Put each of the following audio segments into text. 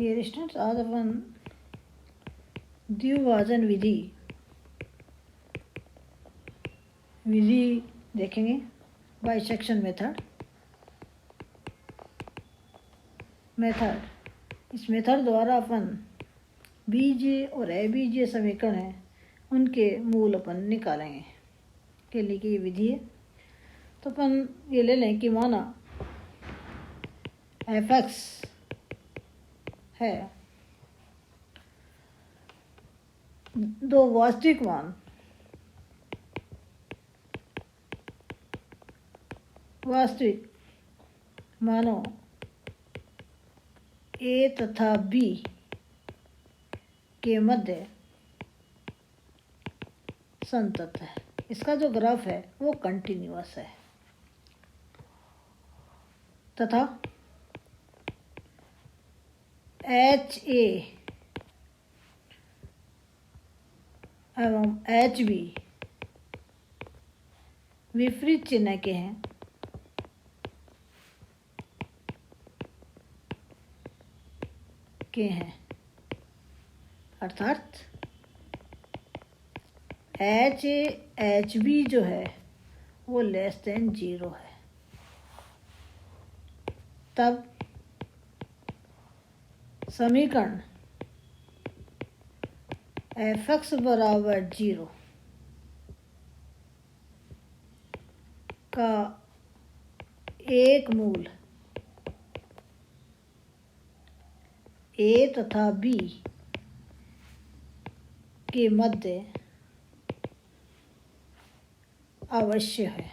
Dear students, आज अपन द्विभाजन विधि देखेंगे। Bisection method इस मेथड द्वारा अपन बीजीय और अबीजीय समीकरण हैं उनके मूल अपन निकालेंगे के लिए कि ये विधि है। तो अपन ये ले लें कि माना f(x) है दो वास्तविक मान मानो a तथा b के मध्य संतत है। इसका जो ग्राफ है वो कंटिन्यूअस है तथा HA एवं HB विपरीत चिन्ह के हैं अर्थात HA HB जो है वो लेस देन 0 है। तब समीकरण f(x) बराबर 0 का एक मूल a तथा b के मध्य अवश्य है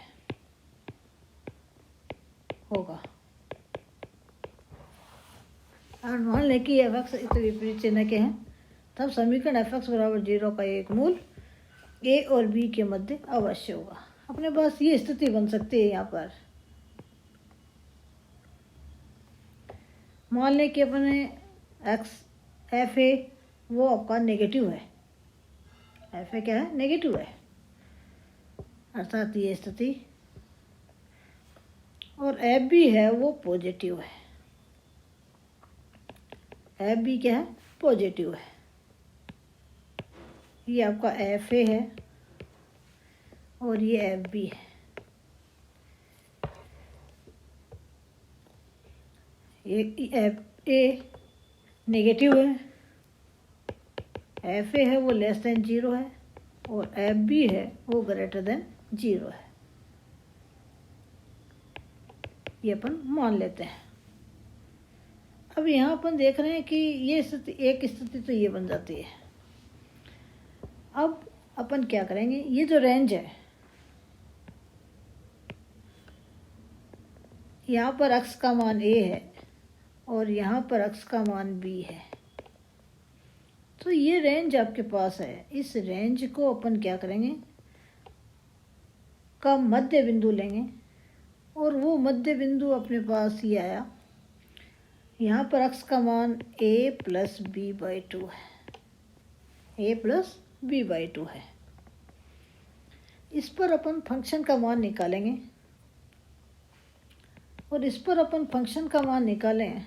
होगा। और मान लें कि f(x) इस विपरीत चिन्ह के हैं, तब समीकरण f(x) बराबर 0 का एक मूल a और b के मध्य अवश्य होगा। अपने पास ये स्थिति बन सकती है। यहाँ पर मान लें कि अपने fa वो आपका नेगेटिव है। fa क्या है? नेगेटिव है, अर्थात ये स्थिति। और fb है वो पॉजिटिव है। fb क्या है? पॉजिटिव है। ये आपका fa है और ये fb है। ये fa नेगेटिव है, fa है वो लेस देन 0 है और fb है वो ग्रेटर देन 0 है। ये अपन मान लेते हैं। अब यहाँ अपन देख रहे हैं कि ये स्थिति, एक स्थिति तो ये बन जाती है। अब अपन क्या करेंगे, ये जो रेंज है यहाँ पर x का मान a है और यहाँ पर x का मान b है, तो ये रेंज आपके पास है। इस रेंज को अपन क्या करेंगे, का मध्य बिंदु लेंगे और वो मध्य बिंदु अपने पास ये आया। यहाँ पर x का मान a प्लस b/2 है, a प्लस b/2 है। इस पर अपन फंक्शन का मान निकालेंगे और इस पर अपन फंक्शन का मान निकालें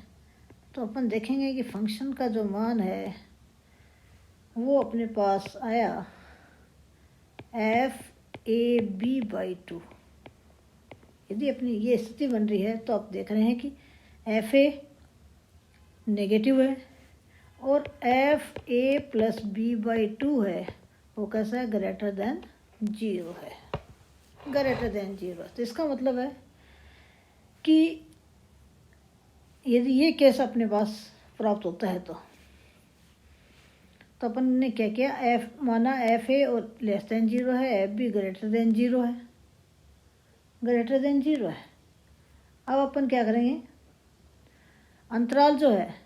तो अपन देखेंगे कि फंक्शन का जो मान है वो अपने पास आया f(a)b/2। यदि अपनी ये स्थिति बन रही है तो आप देख रहे हैं कि fa नेगेटिव है और fa प्लस b/2 है वो कैसा है? ग्रेटर देन 0 है, ग्रेटर देन 0। तो इसका मतलब है कि यदि ये केस अपने पास प्राप्त होता है तो अपन ने क्या किया, माना fa और लेस देन 0 है, fb ग्रेटर देन 0 है, ग्रेटर देन 0 है। अब अपन क्या करेंगे, अंतराल जो है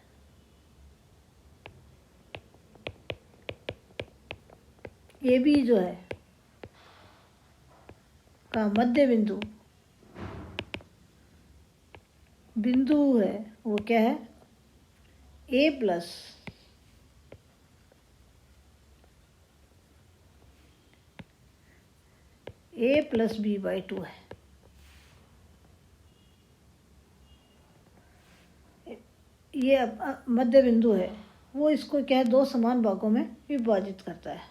AB जो है का मध्य बिंदु है वो क्या है? a प्लस b/2 है। ये मध्य बिंदु है वो इसको क्या है, दो समान भागों में विभाजित करता है,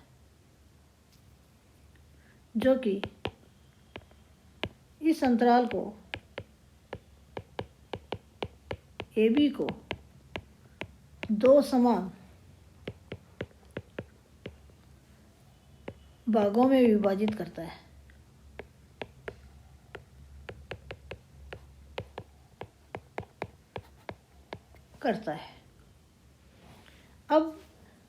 जो कि इस अंतराल को ए बी को दो समान भागों में विभाजित करता है। अब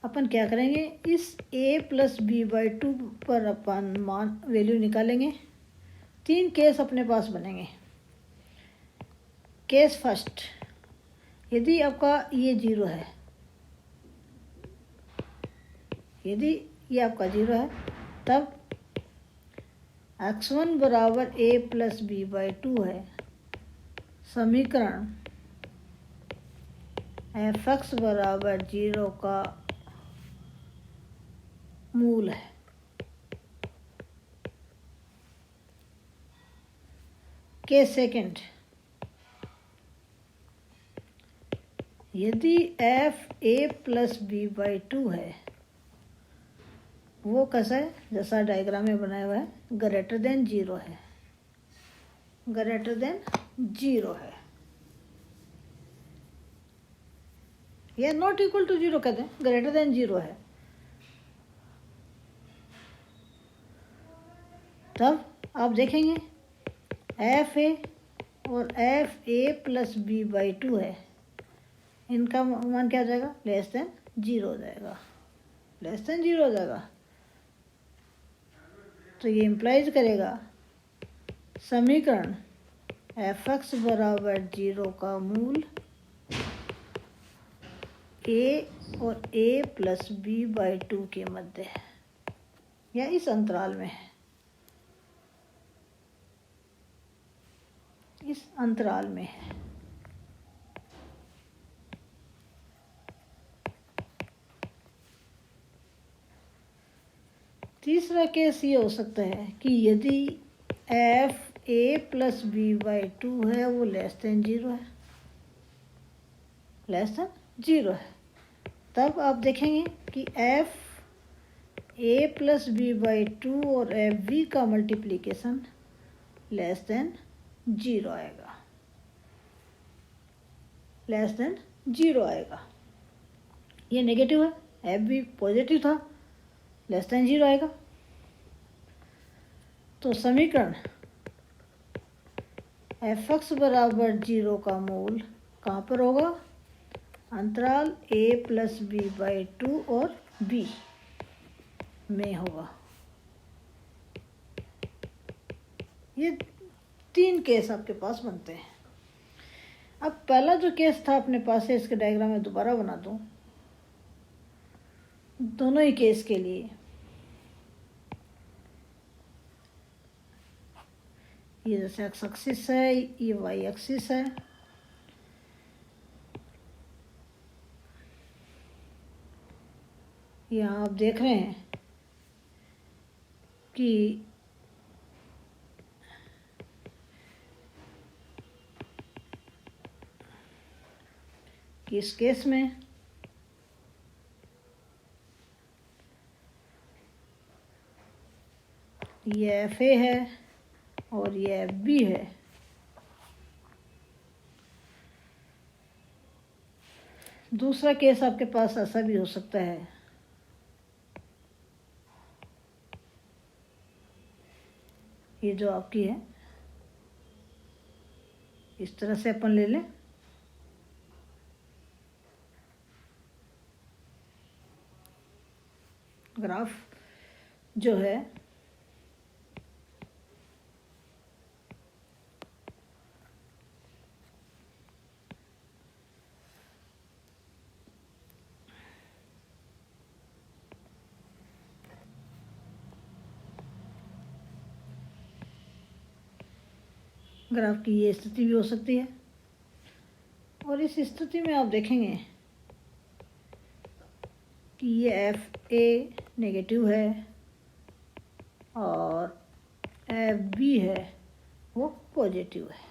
अपन क्या करेंगे, इस a+b/2 पर अपन मान वैल्यू निकालेंगे। तीन केस अपने पास बनेंगे। केस फर्स्ट, यदि आपका ये 0 है, यदि ये आपका 0 है, तब x1 बराबर a+b/2 है। समीकरण fx बराबर 0 का मूल है। केस सेकंड, यदि fa+b/2 है, वो कैसा है, जैसा डायग्राम में बनाया हुआ है, ग्रेटर देन 0 है, ग्रेटर देन 0 है, या नॉट इक्वल टू 0 कहते हैं, ग्रेटर देन 0 है। तब आप देखेंगे fa और fa+b/2 है, इनका मान क्या हो जाएगा, लेस देन 0 हो जाएगा, लेस देन 0 हो जाएगा। तो ये इम्प्लाइज करेगा समीकरण fx बराबर 0 का मूल a और a+b/2 के मध्य है, या इस अंतराल में है, इस अंतराल में है। तीसरा केस ये हो सकता है कि यदि fa+b/2 है वो लेस देन 0 है, लेस देन 0 है। तब आप देखेंगे कि fa+b/2 और fb का मल्टीप्लिकेशन लेस देन 0 आएगा, लेस देन 0 आएगा। ये नेगेटिव है, fb पॉजिटिव था, लेस देन 0 आएगा। तो समीकरण fx बराबर 0 का मूल कहाँ पर होगा, अंतराल a+b/2 और b में होगा। ये तीन केस आपके पास बनते हैं। अब पहला जो केस था अपने पास है, इसके डायग्राम में दोबारा बना दूं, दोनों ही केस के लिए ये जैसे एक्स एक्सिस है, ये वाई एक्सिस है, यहाँ आप देख रहे हैं कि इस केस में ये FA है और ये FB है। दूसरा केस आपके पास ऐसा भी हो सकता है, ये जो आपकी है इस तरह से अपन ले लें, ग्राफ जो है ग्राफ की ये स्थिति भी हो सकती है। और इस स्थिति में आप देखेंगे कि ये FA नेगेटिव है और FB है वो पॉजिटिव है।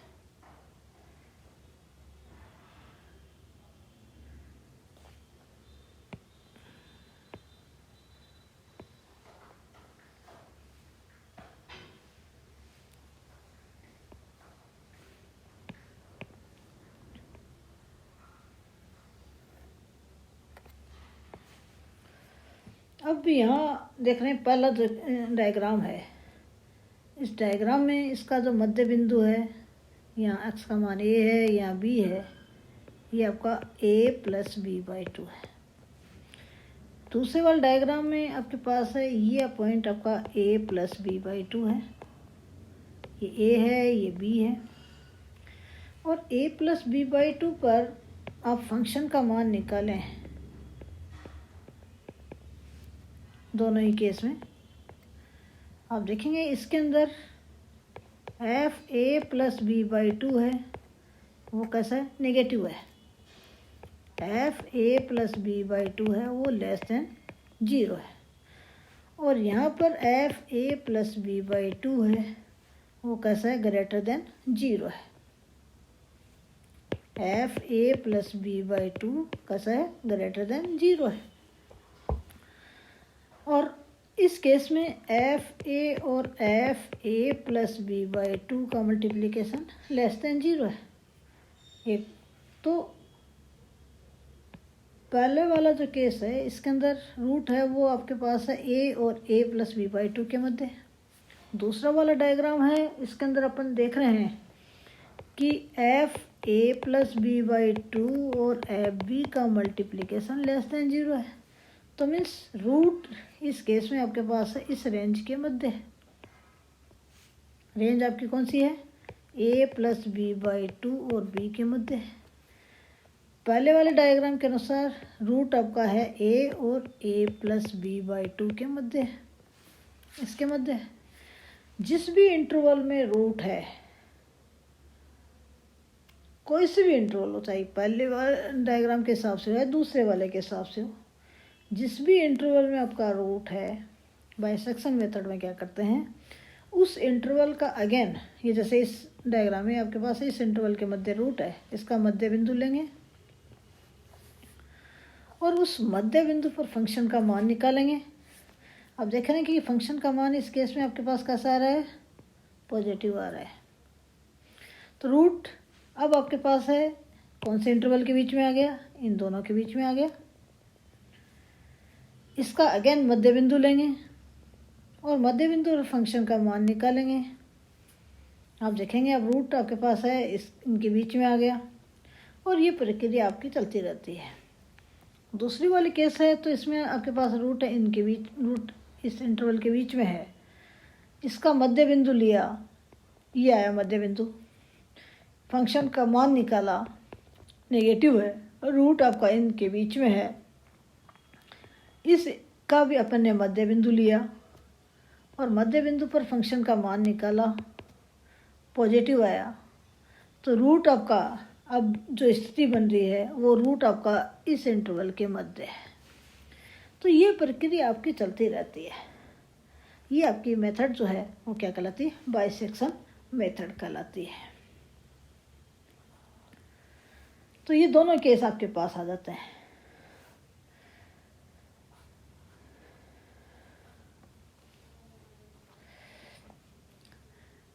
अब यहाँ देख रहे हैं पहला जो डायग्राम है, इस डायग्राम में इसका जो मध्य बिंदु है, यहाँ x का मान a है, यहाँ b है, ये आपका a प्लस b/2 है। दूसरे वाले डायग्राम में आपके पास है ये पॉइंट आपका a प्लस b/2 है, ये a है, ये b है, और a प्लस b/2 पर आप फंक्शन का मान निकालें दोनों ही केस में। आप देखेंगे इसके अंदर एफ ए प्लस b/2 है, वो कैसा है, नेगेटिव है। एफ ए प्लस b/2 है, वो लेस देन 0 है। और यहाँ पर एफ ए प्लस b/2 है, वो कैसा है, ग्रेटर देन 0 है। एफ ए प्लस b/2 कैसा है, ग्रेटर देन 0 है। और इस केस में एफ ए और एफ ए प्लस b/2 का मल्टीप्लिकेशन लेस देन 0 है। एक तो पहले वाला जो केस है इसके अंदर रूट है वो आपके पास है a और a प्लस b/2 के मध्य। दूसरा वाला डायग्राम है, इसके अंदर अपन देख रहे हैं कि एफ ए प्लस b/2 और एफ बी का मल्टीप्लिकेशन लेस देन 0 है। तो मीन्स रूट इस केस में आपके पास है इस रेंज के मध्य है। रेंज आपकी कौन सी है, a प्लस b/2 और b के मध्य है। पहले वाले डायग्राम के अनुसार रूट आपका है a और a प्लस b/2 के मध्य है, इसके मध्य है। जिस भी इंटरवल में रूट है, कोई से भी इंटरवल हो, चाहे पहले वाले डायग्राम के हिसाब से हो या दूसरे वाले के हिसाब से हो, जिस भी इंटरवल में आपका रूट है, बाइसेक्शन मेथड में क्या करते हैं, उस इंटरवल का अगेन, ये जैसे इस डायग्राम में आपके पास इस इंटरवल के मध्य रूट है, इसका मध्य बिंदु लेंगे और उस मध्य बिंदु पर फंक्शन का मान निकालेंगे। अब देख रहे हैं कि फंक्शन का मान इस केस में आपके पास कैसा आ रहा है, पॉजिटिव आ रहा है। तो रूट अब आपके पास है कौन से इंटरवल के बीच में आ गया, इन दोनों के बीच में आ गया। इसका अगेन मध्य बिंदु लेंगे और मध्य बिंदु और फंक्शन का मान निकालेंगे। आप देखेंगे अब रूट आपके पास है इस इनके बीच में आ गया और ये प्रक्रिया आपकी चलती रहती है। दूसरी वाली केस है तो इसमें आपके पास रूट है इनके बीच, रूट इस इंटरवल के बीच में है, इसका मध्य बिंदु लिया, ये आया मध्य बिंदु, फंक्शन का मान निकाला, नेगेटिव है, रूट आपका इनके बीच में है, इसका भी अपन ने मध्य बिंदु लिया और मध्य बिंदु पर फंक्शन का मान निकाला, पॉजिटिव आया। तो रूट आपका अब जो स्थिति बन रही है वो रूट आपका इस इंटरवल के मध्य है। तो ये प्रक्रिया आपकी चलती रहती है। ये आपकी मेथड जो है वो क्या कहलाती है, बाइसेक्शन मेथड कहलाती है। तो ये दोनों केस आपके पास आ जाते हैं।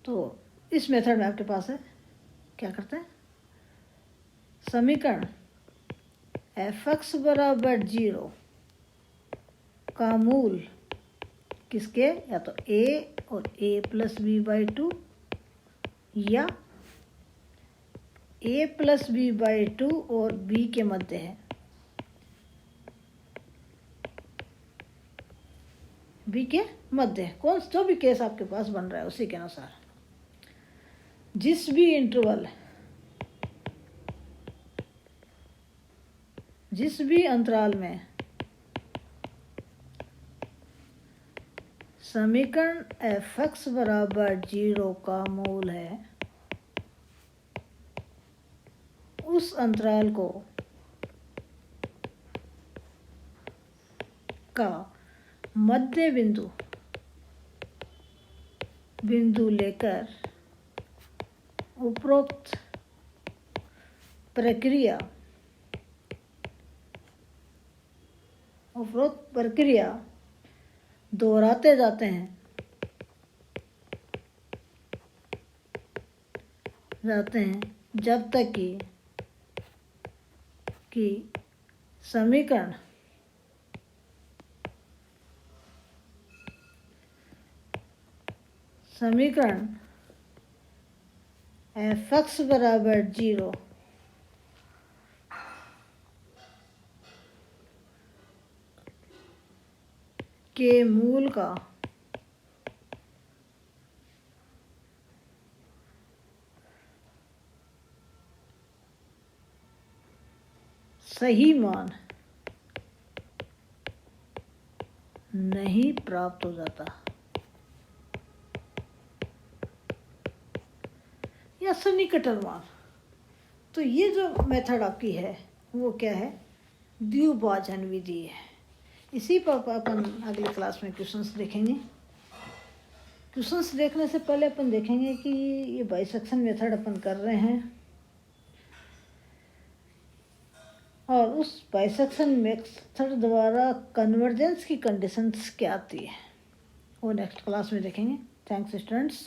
तो इस मेथड में आपके पास है क्या करते हैं, समीकरण f(x) बराबर 0 का मूल किसके, या तो a और a प्लस b/2 या a प्लस b/2 और b के मध्य है। b के मध्य है, कौन जो भी केस आपके पास बन रहा है उसी के अनुसार जिस भी इंटरवल, जिस भी अंतराल में समीकरण f(x) बराबर 0 का मूल है, उस अंतराल को का मध्य बिंदु लेकर उपरोक्त प्रक्रिया दोहराते जाते हैं जब तक कि समीकरण समीकरण f(x) बराबर 0 के मूल का सही मान नहीं प्राप्त हो जाता, या सन्निकटन मान। तो ये जो मेथड आपकी है वो क्या है, द्विभाजन विधि है। इसी पर अपन अगली क्लास में क्वेश्चंस देखेंगे। क्वेश्चंस देखने से पहले अपन देखेंगे कि ये बाइसेक्शन मेथड अपन कर रहे हैं और उस बाइसेक्शन मेथड द्वारा कन्वर्जेंस की कंडीशंस क्या आती है वो नेक्स्ट क्लास में देखेंगे। Thanks students.